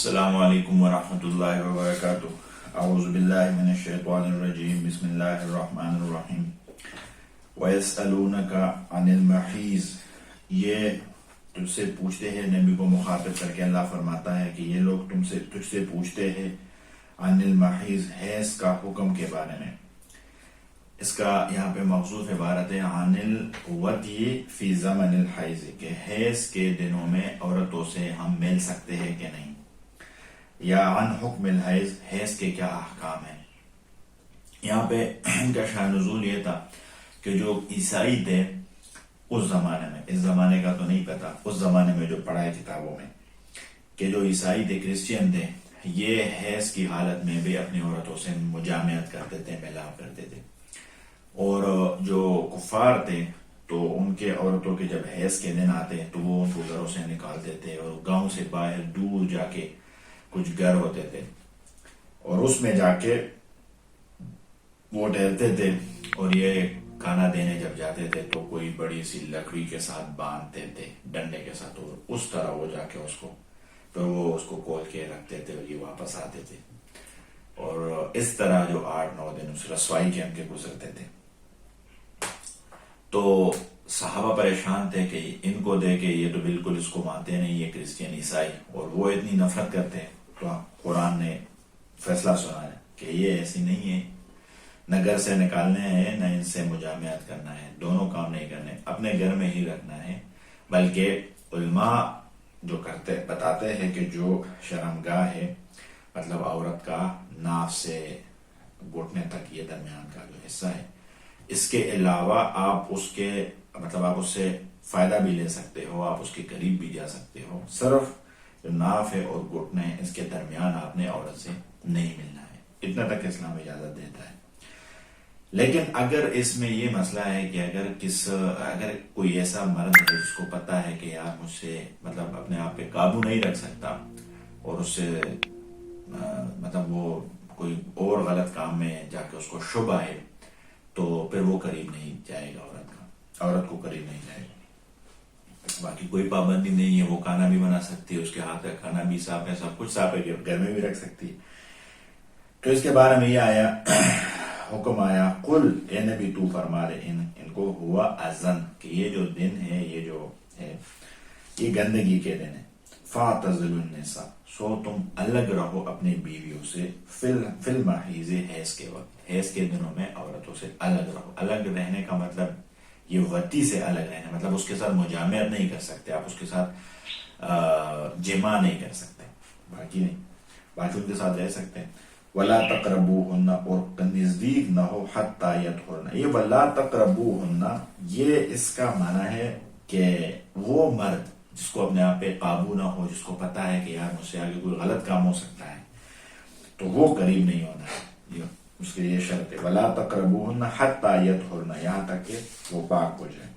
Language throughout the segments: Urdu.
السلام علیکم ورحمۃ اللہ وبرکاتہ. اعوذ باللہ من الشیطان الرجیم. بسم اللہ الرحمن الرحیم. وَيَسْأَلُونَكَ عَنِ الْمَحِيضِ. یہ تجھ سے پوچھتے ہیں، نبی کو مخاطب کر کے اللہ فرماتا ہے کہ یہ لوگ تجھ سے پوچھتے ہیں عن المحیض، حیض کا حکم کے بارے میں. اس کا یہاں پہ مخصوص عبارت ہے عن الودی فی زمن الحیض، کہ حیض کے دنوں میں عورتوں سے ہم مل سکتے ہیں کہ نہیں، یا عن حکم الحیض، حیض کے کیا احکام ہیں. یہاں پہ ان کا شان نزول یہ تھا کہ جو عیسائی تھے اس زمانے میں، اس زمانے کا تو نہیں پتا، اس زمانے میں جو پڑھا ہے کتابوں میں، کہ جو عیسائی تھے، کرسچین تھے، یہ حیض کی حالت میں بھی اپنی عورتوں سے مجامعت کرتے تھے، ملاپ کرتے تھے. اور جو کفار تھے تو ان کے عورتوں کے جب حیض کے دن آتے تو وہ ان کو گھروں سے نکالتے تھے، اور گاؤں سے باہر دور جا کے کچھ گھر ہوتے تھے اور اس میں جا کے وہ ٹھہرتے تھے. اور یہ کھانا دینے جب جاتے تھے تو کوئی بڑی سی لکڑی کے ساتھ باندھتے تھے، ڈنڈے کے ساتھ، اور اس طرح وہ جا کے پھر وہ اس کو کھول کے رکھتے تھے اور یہ واپس آتے تھے. اور اس طرح جو 8-9 دن اس رسوائی کے ان کے گزرتے تھے. تو صحابہ پریشان تھے کہ ان کو دے کے یہ تو بالکل اس کو مانتے نہیں، یہ کرسچین عیسائی، اور وہ اتنی نفرت کرتے ہیں. تو قرآن نے فیصلہ سنایا کہ یہ ایسی نہیں ہے، نہ گھر سے نکالنے ہیں نہ ان سے مجامعت کرنا ہے، دونوں کام نہیں کرنے، اپنے گھر میں ہی رکھنا ہے. بلکہ علماء جو بتاتے ہیں کہ جو شرمگاہ ہے، مطلب عورت کا ناف سے گھٹنے تک یہ درمیان کا جو حصہ ہے، اس کے علاوہ آپ اس سے فائدہ بھی لے سکتے ہو، آپ اس کے قریب بھی جا سکتے ہو. صرف جو ناف ہے اور گھٹنے اس کے درمیان آپ نے عورت سے نہیں ملنا ہے، اتنا تک اسلام اجازت دیتا ہے. لیکن اگر اس میں یہ مسئلہ ہے کہ اگر کوئی ایسا مرد ہے جس کو پتا ہے کہ یار مجھ سے اپنے آپ پہ قابو نہیں رکھ سکتا، اور اس سے وہ کوئی اور غلط کام میں جا کے اس کو شبہ ہے، تو پھر وہ قریب نہیں جائے گا، عورت کو قریب نہیں جائے گا. باقی کوئی پابندی نہیں ہے، وہ کھانا بھی بنا سکتی ہے، اس کے ہاتھ کا کھانا بھی صاف ہے، سب کچھ صاف ہے، گھر میں بھی رکھ سکتی ہے. تو اس کے بارے میں یہ حکم آیا، قل اے نبی تو فرما دے ان کو، ہوا اذن، کہ یہ جو دن ہے، یہ جو ہے یہ گندگی کے دن ہے. فاعتزلوا النساء، سو تم الگ رہو اپنی بیویوں سے، فی المحیض، حیض کے وقت، حیض کے دنوں میں عورتوں سے الگ رہو. الگ رہنے کا مطلب یہ وتی سے الگ رہنا، اس کے ساتھ مجامعت نہیں کر سکتے آپ، اس کے ساتھ جماع نہیں کر سکتے، باقی نہیں، باقی ان کے ساتھ رہ سکتے ہیں. وَلَا تَقْرَبُوهُنَّ، اور نزدیک نہ ہو، حَتَّى يَطْهُرْنَ. یہ وَلَا تَقْرَبُوهُنَّ یہ اس کا معنی ہے کہ وہ مرد جس کو اپنے آپ پہ قابو نہ ہو، جس کو پتا ہے کہ یار مجھ سے آگے کوئی غلط کام ہو سکتا ہے، تو وہ قریب نہیں ہونا ہے. اس کے لیے شرط ہے وَلَا تَقْرَبُوهُنَّ حَتَّى يَطْهُرْنَ، یہاں تک کہ وہ پاک ہو جائے.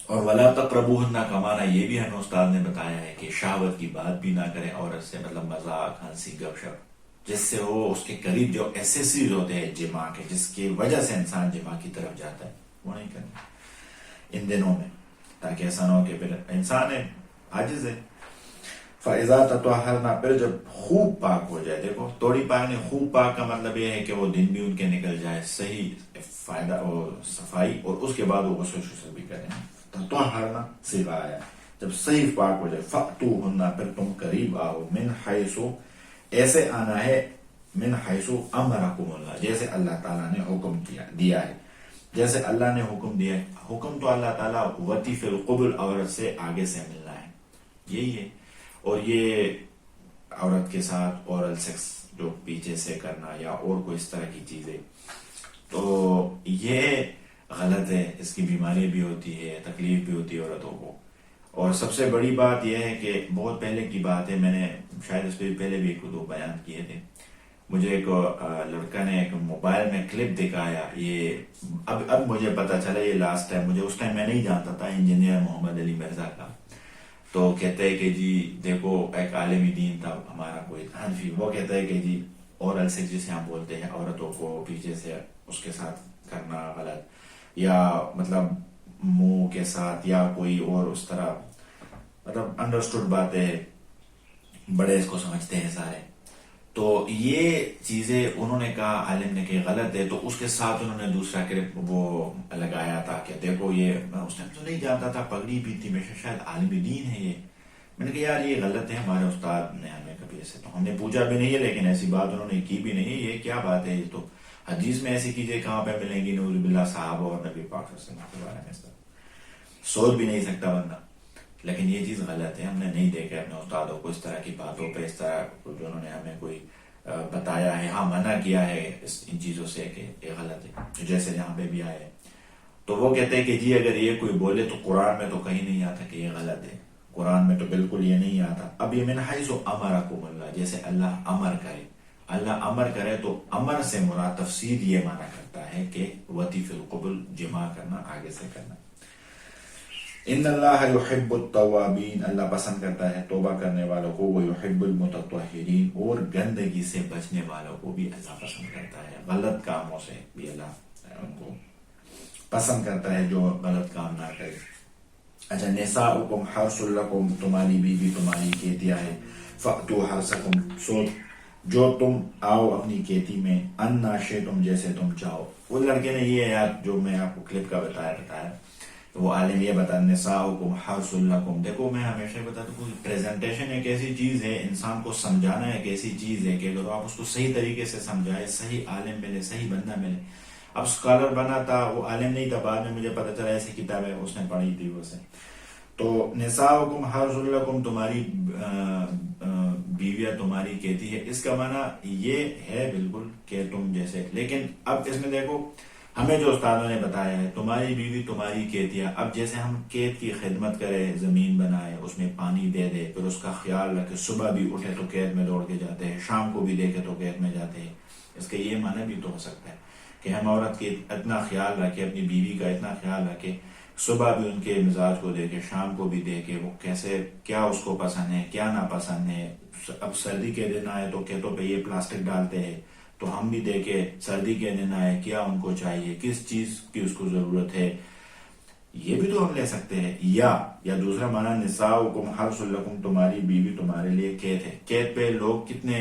اور وَلَا تَقْرَبُوهُنَّ کا معنی یہ بھی ہمیں استاد نے بتایا ہے کہ شہوت کی بات بھی نہ کرے عورت سے، مذاق، ہنسی، گپ شپ، جس سے وہ اس کے قریب جو ایسیسریز ہوتے ہیں جماع کے، جس کی وجہ سے انسان جماع کی طرف جاتا ہے، وہ نہیں کرنا ان دنوں میں، تاکہ ایسا نہ ہو کہ پھر انسان عاجز ہے. فَإِذَا تَطَهَّرْنَ، پھر جب خوب پاک ہو جائے. دیکھو توڑی پاک نہیں، خوب پاک کا مطلب یہ ہے کہ وہ دن بھی ان کے نکل جائے، صحیح فائدہ اور صفائی، اور اس کے بعد وہ غسل بھی کریں. تطہرنا صیغہ آیا جب صحیح پاک ہو جائے. فَأْتُوهُنَّ، پھر تم قریب آؤ، من حیث، ایسے آنا ہے، من حیث امرکم اللہ، جیسے اللہ تعالیٰ نے حکم دیا ہے، جیسے اللہ نے حکم دیا ہے. حکم تو اللہ تعالیٰ وتی فی القبل، عورت سے آگے سے ملنا ہے، یہی ہے. اور یہ عورت کے ساتھ اورل سیکس جو پیچھے سے کرنا یا اور کوئی اس طرح کی چیزیں، تو یہ غلط ہے. اس کی بیماری بھی ہوتی ہے، تکلیف بھی ہوتی ہے عورتوں کو. اور سب سے بڑی بات یہ ہے کہ بہت پہلے کی بات ہے، میں نے شاید اس پہ پہلے بھی 1-2 بیان کیے تھے. مجھے ایک لڑکا نے ایک موبائل میں کلپ دکھایا، یہ اب مجھے پتا چلا، یہ لاسٹ ٹائم، مجھے اس ٹائم میں نہیں جانتا تھا، انجینئر محمد علی مرزا کا. تو کہتے ہیں کہ جی دیکھو، ایک عالم دین تھا ہمارا کوئی حنفی، وہ کہتا ہے کہ جی اورل سیکس جسے ہم بولتے ہیں، عورتوں کو پیچھے سے اس کے ساتھ کرنا غلط، یا منہ کے ساتھ یا کوئی اور اس طرح مطلب انڈرسٹوڈ باتیں بڑے اس کو سمجھتے ہیں سارے. تو یہ چیزیں انہوں نے کہا عالم نے کہ غلط ہے, تو اس کے ساتھ انہوں نے دوسرا وہ لگایا تھا کہ دیکھو یہ اس ٹائم تو نہیں جانتا تھا, پگڑی بھی تھی, میں شاید عالم دین ہے یہ. میں نے کہا یار یہ غلط ہے, ہمارے استاد نے ہمیں کبھی ایسے, تو ہم نے پوچھا بھی نہیں ہے لیکن ایسی بات انہوں نے کی بھی نہیں ہے, یہ کیا بات ہے, یہ تو حدیث میں ایسی چیزیں کہاں پہ ملیں گی, نعوذ باللہ صحابہ اور نبی پاک صلی اللہ علیہ وسلم کے بارے میں سوچ بھی نہیں سکتا بندہ. لیکن یہ چیز غلط ہے, ہم نے نہیں دیکھا اپنے استادوں کو اس طرح کی باتوں پہ, اس طرح جو انہوں نے ہمیں کوئی بتایا ہے, ہاں منع کیا ہے ان چیزوں سے کہ یہ غلط ہے, جیسے یہاں پہ بھی آئے. تو وہ کہتے ہیں کہ جی اگر یہ کوئی بولے تو قرآن میں تو کہیں نہیں آتا کہ یہ غلط ہے, قرآن میں تو بالکل یہ نہیں آتا. اب یہ من حیث امرکم اللہ, جیسے اللہ امر کرے, اللہ امر کرے تو امر سے مراد تفسیر یہ مانا کرتا ہے کہ وطیف القبل, جمع کرنا, آگے سے کرنا. ان اللہ یحب التوابین, اللہ پسند کرتا ہے توبہ کرنے والوں کو, وہ یحب المتطہرین, اور گندگی سے بچنے والوں کو بھی اللہ پسند کرتا ہے, غلط کاموں سے بھی اللہ ان کو پسند کرتا ہے جو غلط کام نہ کرے. اچھا, نساؤکم حرث لکم, تمہاری بیوی تمہاری کھیتیاں ہے, فأتوا حرثکم, سو جو تم آؤ اپنی کھیتی میں, انا شئتم, جیسے تم چاہو. وہ لڑکے نے یہ یاد جو میں آپ کو کلپ کا بتایا وہ عالم یہ بتا, نساؤکم حرث لکم. دیکھو میں ہمیشہ بتاتا ہوں پریزنٹیشن ایک ایسی چیز ہے, انسان کو سمجھانا ایک ایسی چیز ہے کہ اگر آپ اس کو صحیح طریقے سے سمجھائے, صحیح عالم ملے, صحیح بندہ ملے. اب اسکالر بنا تھا, وہ عالم نہیں تھا, بعد میں مجھے پتا چلا ایسی کتاب ہے اس نے پڑھی تھی وہ سے. تو نساؤکم حرث لکم, تمہاری بیویاں تمہاری کہتی ہے, اس کا معنی یہ ہے بالکل کہ تم جیسے. لیکن اب اس میں دیکھو ہمیں جو استادوں نے بتایا ہے, تمہاری بیوی تمہاری کھیتیاں, اب جیسے ہم کھیت کی خدمت کرے, زمین بنائے, اس میں پانی دے دے, پھر اس کا خیال رکھے, صبح بھی اٹھے تو کھیت میں دوڑ کے جاتے ہیں, شام کو بھی دیکھے تو کھیت میں جاتے ہیں. اس کا یہ معنی بھی تو ہو سکتا ہے کہ ہم عورت کے اتنا خیال رکھے, اپنی بیوی کا اتنا خیال رکھے, صبح بھی ان کے مزاج کو دیکھے, شام کو بھی دیکھے, وہ کیسے, کیا اس کو پسند ہے, کیا ناپسند ہے. اب سردی کے دن آئے تو کھیتوں پہ یہ پلاسٹک ڈالتے ہیں, تو ہم بھی دیکھے سردی کے دن آئے کیا ان کو چاہیے, کس چیز کی اس کو ضرورت ہے, یہ بھی تو ہم لے سکتے ہیں. یا دوسرا معنی نساؤکم حرث لکم, تمہاری بیوی تمہارے لیے کھیت ہے. کھیت پہ لوگ کتنے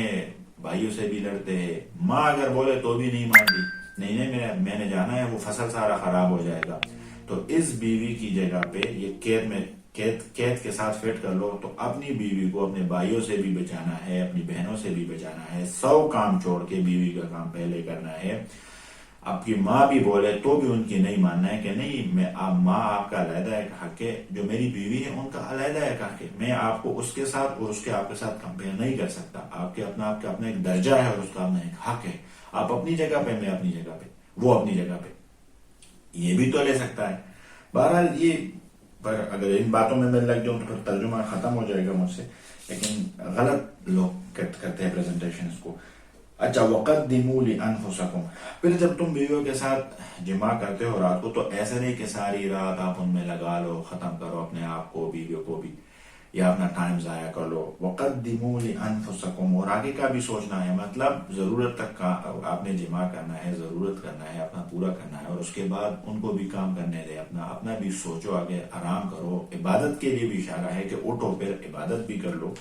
بھائیوں سے بھی لڑتے ہیں, ماں اگر بولے تو بھی نہیں مانتی, نہیں میں نے جانا ہے, وہ فصل سارا خراب ہو جائے گا. تو اس بیوی کی جگہ پہ یہ کھیت میں کھیت کے ساتھ فٹ کر لو, تو اپنی بیوی کو اپنے بھائیوں سے بھی بچانا ہے, اپنی بہنوں سے بھی بچانا ہے. 100 کام چھوڑ کے بیوی کا کام پہلے کرنا ہے. آپ کی ماں بھی بولے تو بھی ان کی نہیں ماننا ہے کہ نہیں, ماں آپ کا علیحدہ ایک حق ہے, جو میری بیوی ہے ان کا علیحدہ ایک حق ہے, میں آپ کو اس کے ساتھ اور اس کے آپ کے ساتھ کمپیئر نہیں کر سکتا. آپ کے اپنا ایک درجہ ہے اور اس کا اپنا ایک حق ہے. آپ اپنی جگہ پہ, میں اپنی جگہ پہ, وہ اپنی جگہ پہ, یہ بھی تو لے سکتا ہے. بہرحال یہ, پر اگر ان باتوں میں لگ جاؤں تو پھر ترجمہ ختم ہو جائے گا مجھ سے, لیکن غلط لوگ کرتے ہیں پریزنٹیشن اس کو. اچھا, وقدموا لانفسکم, پھر جب تم بیویوں کے ساتھ جمع کرتے ہو رات کو, تو ایسے نہیں کہ ساری رات آپ ان میں لگا لو, ختم کرو اپنے آپ کو, بیویوں کو بھی, یا اپنا ٹائم ضائع کر لو. وقدموا لانفسکم, اور آگے کا بھی سوچنا ہے, مطلب ضرورت تک کا آپ نے جمع کرنا ہے, ضرورت کرنا ہے, اپنا پورا کرنا ہے, اور اس کے بعد ان کو بھی کام کرنے دے, اپنا بھی سوچو, آگے آرام کرو. عبادت کے لیے بھی اشارہ ہے کہ اٹھو, پھر عبادت بھی کر لو,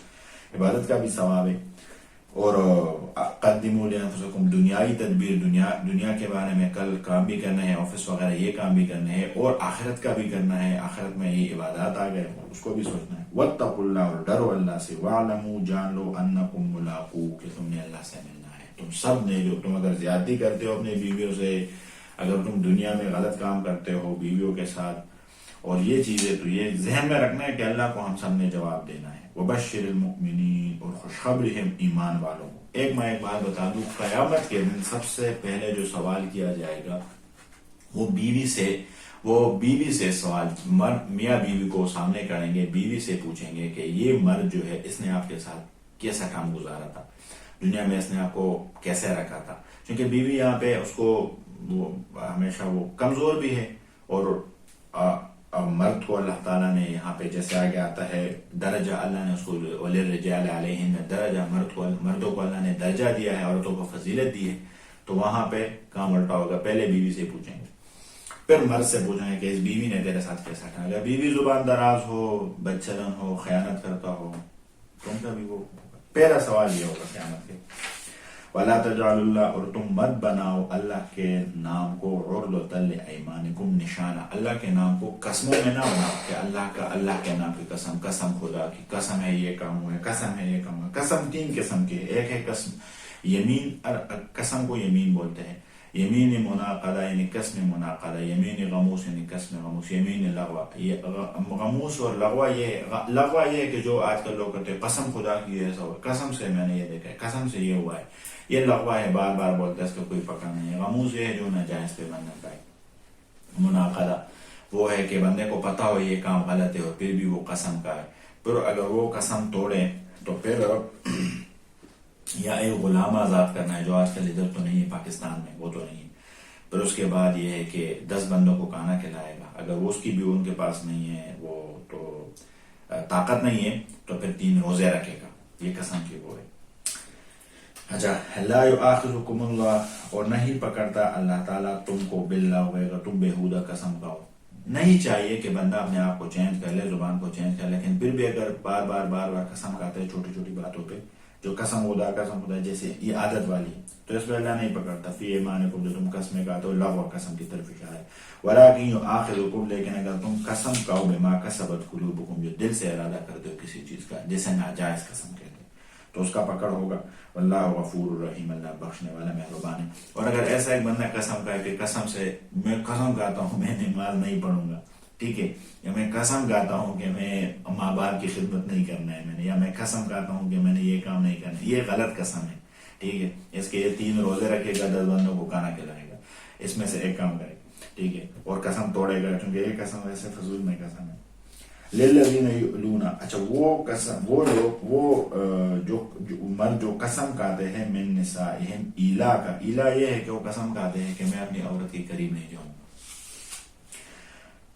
عبادت کا بھی ثواب ہے. اور قدموا لانفسکم, دنیائی تدبیر, دنیا کے بارے میں کل کام بھی کرنا ہے, آفس وغیرہ یہ کام بھی کرنا ہے, اور آخرت کا بھی کرنا ہے, آخرت میں یہ عبادات آ گئے اس کو بھی سوچنا ہے. واتقوا اللہ, اور ڈرو اللہ سے. واعلموا, جان لو, انکم ملاقوہ, کہ تم نے اللہ سے ملنا ہے. تم سب نے, جو تم اگر زیادتی کرتے ہو اپنی بیویوں سے, اگر تم دنیا میں غلط کام کرتے ہو بیویوں کے ساتھ, اور یہ چیزیں, تو یہ ذہن میں رکھنا ہے کہ اللہ کو ہم سب نے جواب دینا ہے. وبشر المؤمنین, اور خوشخبری ہے ایمان والوں کو. میں ایک بات بتا دوں, قیامت کے دن سب سے پہلے جو سوال کیا جائے گا وہ بیوی سے سوال, میاں بیوی کو سامنے کریں گے, بیوی سے پوچھیں گے کہ یہ مرد جو ہے, اس نے آپ کے ساتھ کیسا کام گزارا تھا دنیا میں, اس نے آپ کو کیسے رکھا تھا. کیونکہ بیوی یہاں پہ اس کو وہ ہمیشہ وہ کمزور بھی ہے, اور مرد کو اللہ تعالیٰ نے یہاں پہ جیسے آگے آتا ہے درجہ, اللہ نے اس کو وللرجال علیہن درجہ, مردوں کو اللہ نے درجہ دیا ہے, عورتوں کو فضیلت دی ہے. تو وہاں پہ کام الٹا ہوگا, پہلے بیوی سے پوچھیں گے. پھر مرد سے پوچھیں کہ اس بیوی نے تیرے ساتھ کیسا ٹھا. اگر بیوی زبان دراز ہو، بدچلن ہو، خیانت کرتا ہو، تم کا بھی وہ پہلا سوال یہ ہوگا قیامت کے. وَلَا تَجْعَلُوا اللَّهَ، اور تم مت بناؤ اللہ کے نام کو عُرْضَةً لِأَيْمَانِكُمْ نشانہ، اللہ کے نام کو قسموں میں نہ بناؤ کہ اللہ کے نام کی قسم، قسم خدا کی قسم ہے یہ کام ہوا ہے، قسم ہے یہ کام ہوا. قسم تین قسم کی ہے. ایک ہے قسم یمین، قسم کو یمین بولتے ہیں. یمین منعقدہ یعنی قسم منعقدہ، یمین غموس یعنی قسم غموس، یمین لغوہ. یہ غموس اور لغوہ لغوہ یہ ہے کہ جو آج کل لوگ کرتے ہیں قسم خدا کی ایسا ہوا، قسم سے میں نے یہ دیکھا ہے، قسم سے یہ ہوا ہے. یہ لغوہ ہے، بار بار بولتا ہے، اس کا کوئی پکا نہیں ہے. غموس یہ ہے جو ناجائز پہ بننا ہے. منعقدہ وہ ہے کہ بندے کو پتا ہو یہ کام غلط ہے اور پھر بھی وہ قسم کا ہے. پھر اگر وہ قسم توڑے تو پھر یا ایک غلام آزاد کرنا ہے، جو آج کل ادھر تو نہیں ہے پاکستان میں، وہ تو نہیں ہے. پھر اس کے بعد یہ ہے کہ 10 بندوں کو کھانا کھلائے گا. اگر وہ اس کی بھی ان کے پاس نہیں ہے، وہ تو طاقت نہیں ہے، تو پھر 3 روزے رکھے گا. یہ قسم کی وہ ہے. اچھا، لا یؤاخذکم اللہ، اور نہیں پکڑتا اللہ تعالیٰ تم کو باللغو، اگر تم بےہودہ قسم کھاؤ. نہیں چاہیے کہ بندہ اپنے آپ کو چینج کر لے، زبان کو چینج کر لے، لیکن پھر بھی اگر بار بار قسم کھاتے ہیں چھوٹی چھوٹی باتوں پہ، جو قسم خدا جیسے یہ عادت والی ہے، تو اس پہ اللہ نہیں پکڑتا. فی ایمانکم، جو تم قسمیں کھاتے ہو، لغو قسم کی طرف اشارہ ہے. ولکن یؤاخذکم، لیکن اگر تم قسم کھاؤ بما کسبت قلوبکم، جو دل سے ارادہ کرتے ہو کسی چیز کا، جیسے ناجائز قسم کہتے ہیں، تو اس کا پکڑ ہوگا. واللہ غفور الرحیم، اللہ بخشنے والا مہربان ہے. اور اگر ایسا ایک بندہ قسم کھائے کہ قسم سے میں قسم کھاتا ہوں میں نماز نہیں پڑھوں گا، ٹھیک ہے، یا میں قسم کھاتا ہوں کہ میں ماں باپ کی خدمت نہیں کرنا ہے میں نے، یا میں قسم کھاتا ہوں کہ میں نے یہ کام نہیں کرنا ہے، یہ غلط قسم ہے. ٹھیک ہے، اس کے 3 روزے رکھے گا، 10 بندوں کو کھانا کھلائے گا، اس میں سے ایک کام کرے گا. ٹھیک ہے، اور قسم توڑے گا، کیونکہ یہ قسم ویسے فضول میں قسم ہے. للذین یؤلون، اچھا وہ قسم، وہ لوگ، وہ جو مرد جو قسم کھاتے ہیں، من نسائہم، ایلا کا ایلا یہ ہے کہ وہ قسم کھاتے ہیں کہ میں اپنی عورت کے قریب نہیں جاؤں.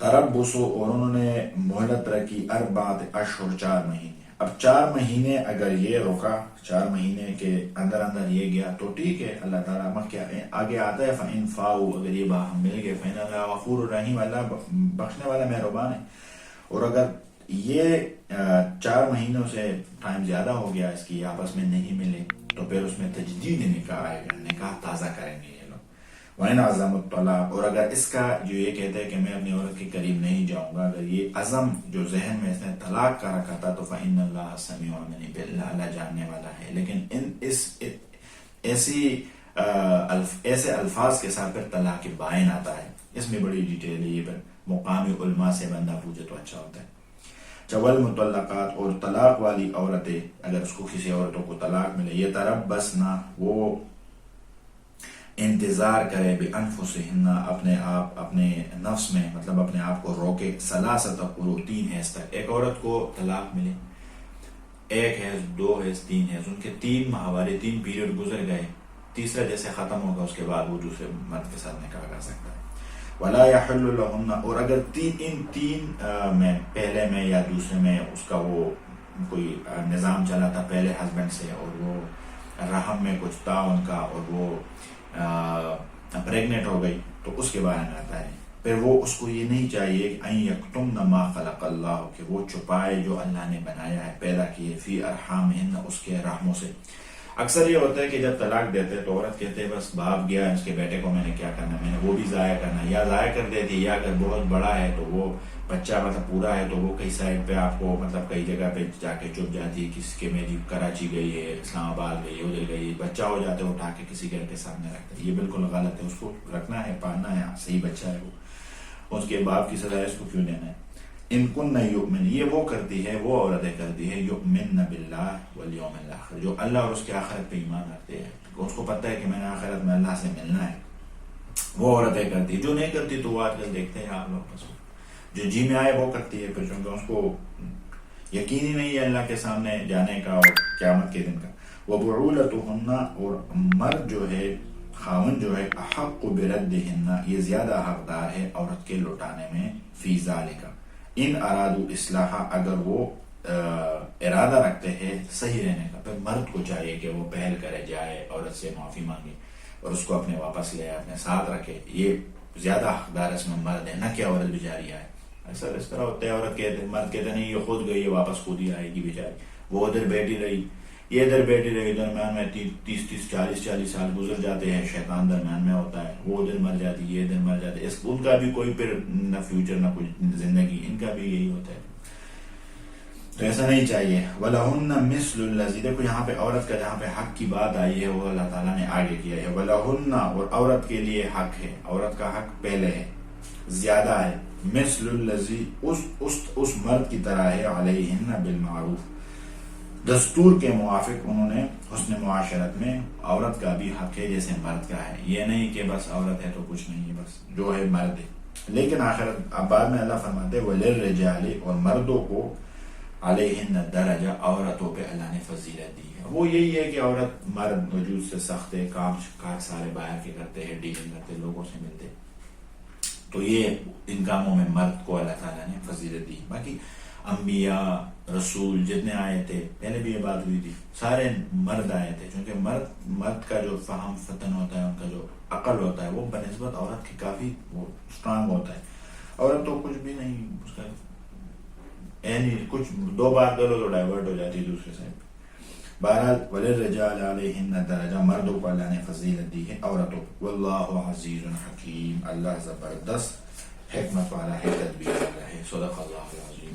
تربصوا، اور انہوں نے مہلت رکھی، 4 اشہر، 4 مہینے. اب 4 مہینے اگر یہ رکا، 4 مہینے کے اندر یہ گیا تو ٹھیک ہے. اللہ تعالیٰ کیا آگے آتا ہے، فَإِن فَاؤوا، اگر یہ باہم مل گئے، فَإِنَّ اللَّهَ غَفُورٌ رَحِيمٌ، اللہ بخشنے والا مہربان ہے. اور اگر یہ 4 مہینوں سے ٹائم زیادہ ہو گیا، اس کی آپس میں نہیں ملے، تو پھر اس میں تجدید نکاح آئے گا، نکاح تازہ کریں گے یہ لوگ. وَإِنْ عَزَمُوا الطَّلَاقَ، اور اگر اس کا جو یہ کہتے ہیں کہ میں اپنی عورت کے قریب نہیں جاؤں گا، اگر یہ عزم جو ذہن میں اس نے طلاق کا رکھا تھا، تو فَإِنَّ اللَّهَ سَمِيعٌ عَلِيمٌ، اللہ جاننے والا ہے. لیکن ایسے الفاظ کے ساتھ پھر طلاق بائن آتا ہے، اس میں بڑی ڈیٹیل ہے. یہ پھر مقامی علماء سے بندہ پوچھے تو اچھا ہوتا ہے. والمطلقات، اور طلاق والی عورتیں، اگر اس کو کسی عورتوں کو طلاق ملے، یہ تربصنا، وہ انتظار کرے، بانفسہن، اپنے آپ، اپنے نفس میں، مطلب اپنے آپ کو روکے، 3 قروء، 3 حیض تک. ایک عورت کو طلاق ملے، 1 حیض، 2 حیض، 3 حیض، ان کے 3 ماہوارے، 3 پیریڈ گزر گئے، تیسرا جیسے ختم ہوگا اس کے بعد وہ دوسرے مرد کے ساتھ نکاح کر سکتا ہے. وَلَا يَحِلُّ لَهُنَّ، اور اگر ان تین میں، پہلے میں یا دوسرے میں اس کا وہ کوئی نظام چلا تھا پہلے ہسبینڈ سے، اور وہ رحم میں کچھ تھا ان کا، اور وہ پریگنٹ ہو گئی، تو اس کے بارے میں آتا ہے. پھر وہ اس کو یہ نہیں چاہیے کہ اَن يَكْتُمْنَ مَا خَلَقَ اللَّهُ، کہ وہ چھپائے جو اللہ نے بنایا ہے، پیدا کیے، فی ارحامہن، اس کے رحموں سے. اکثر یہ ہوتا ہے کہ جب طلاق دیتے تو عورت کہتے ہیں بس باپ گیا، اس کے بیٹے کو میں نے کیا کرنا، میں نے وہ بھی ضائع کرنا، یا ضائع کر دیتی، یا اگر بہت بڑا ہے تو وہ بچہ مطلب پورا ہے تو وہ کئی سائڈ پہ آپ کو مطلب کئی جگہ پہ جا کے چھپ جاتی ہے، کسی کے میں کراچی گئی ہے، اسلام آباد گئی ہے، ادھر گئی ہے، بچہ ہو جاتے اٹھا کے کسی گھر کے سامنے رکھتے ہیں. یہ بالکل غلط ہے، اس کو رکھنا ہے، پالنا ہے، صحیح بچہ ہے وہ، اس کے باپ کی سزا اس کو کیوں دینا ہے. ان کن یؤمن، یہ وہ کرتی ہے، وہ عورتیں کرتی ہے، یؤمن باللہ والیوم الاخر، جو اللہ اور اس کے آخرت پہ ایمان رکھتے ہیں، اس کو پتہ ہے کہ میں نے آخرت میں اللہ سے ملنا ہے، وہ عورتیں کرتی. جو نہیں کرتی تو وہ آج کل دیکھتے ہیں آپ لوگ، جو جی میں آئے وہ کرتی ہے، پھر چونکہ اس کو یقین ہی نہیں ہے اللہ کے سامنے جانے کا اور قیامت کے دن کا. وبعولتہن، اور مرد جو ہے، خاون جو ہے، احق بردہن، یہ زیادہ حقدار ہے عورت کے لوٹانے میں، فی ذالک، ان ارادو اصلاح، اگر وہ ارادہ رکھتے ہیں صحیح رہنے کا. پھر مرد کو چاہیے کہ وہ پہل کرے، جائے عورت سے معافی مانگے اور اس کو اپنے واپس لے، اپنے ساتھ رکھے. یہ زیادہ حقدار اس میں مرد ہے، نہ کہ عورت بیچاری آئے. اکثر اس طرح ہوتا ہے، عورت کہتے مرد کہتے نہیں یہ خود گئی ہے واپس خود ہی آئے گی بیچاری، وہ ادھر بیٹھی رہی یہ ادھر بیٹھی رہی، درمیان میں 30 40 سال گزر جاتے ہیں، شیطان درمیان میں ہوتا ہے، وہ ادھر مر جاتی یہ ادھر مر جاتی، ان کا بھی کوئی پھر نہ فیوچر نہ کچھ زندگی، ان کا بھی یہی ہوتا ہے. تو ایسا نہیں چاہیے. وَلَهُنَّ مِثْلُ الَّذِي، دیکھو یہاں پہ عورت کا جہاں پہ حق کی بات آئی ہے وہ اللہ تعالیٰ نے آگے کیا ہے. وَلَهُنَّ، اور عورت کے لیے حق ہے، عورت کا حق پہلے ہے، زیادہ ہے. مثل الذی، اس مرد کی طرح ہے، علیہن بالمعروف، دستور کے موافق انہوں نے حسن معاشرت میں عورت کا بھی حق ہے جیسے مرد کا ہے. یہ نہیں کہ بس عورت ہے تو کچھ نہیں ہے، بس جو ہے مرد ہے. لیکن آخرت اب بعد میں اللہ فرماتے ہیں وَلِلرِّجَالِ، اور مردوں کو علیہن درجہ، عورتوں پہ اللہ نے فضیلت دی ہے. وہ یہی ہے کہ عورت مرد وجود سے سخت ہے، کام کار سارے باہر کے کرتے ہیں، ڈیلنگ کرتے، لوگوں سے ملتے، تو یہ ان کاموں میں مرد کو اللہ تعالیٰ نے فضیلت دی. باقی انبیاء رسول جتنے آئے تھے، پہلے بھی یہ بات ہوئی تھی، سارے مرد آئے تھے، چونکہ مرد کا جو فہم فتن ہوتا ہے، ان کا جو عقل ہوتا ہے وہ بنسبت عورت کی کافی وہ اسٹرانگ ہوتا ہے. عورت تو کچھ بھی نہیں، اس کا نہیں، کچھ دو بات کرو تو ڈائیورٹ ہو جاتی ہے دوسرے سائڈ پہ. بہرحال وَلِلرِّجَالِ عَلَيْهِنَّ درجہ، مردوں کو اللہ نے فضیلت دی ہے عورتوں کو. واللہ عزیز حکیم، اللہ زبردست حکمت والا ہے، تدبیر والا ہے. صدق اللہ العظیم.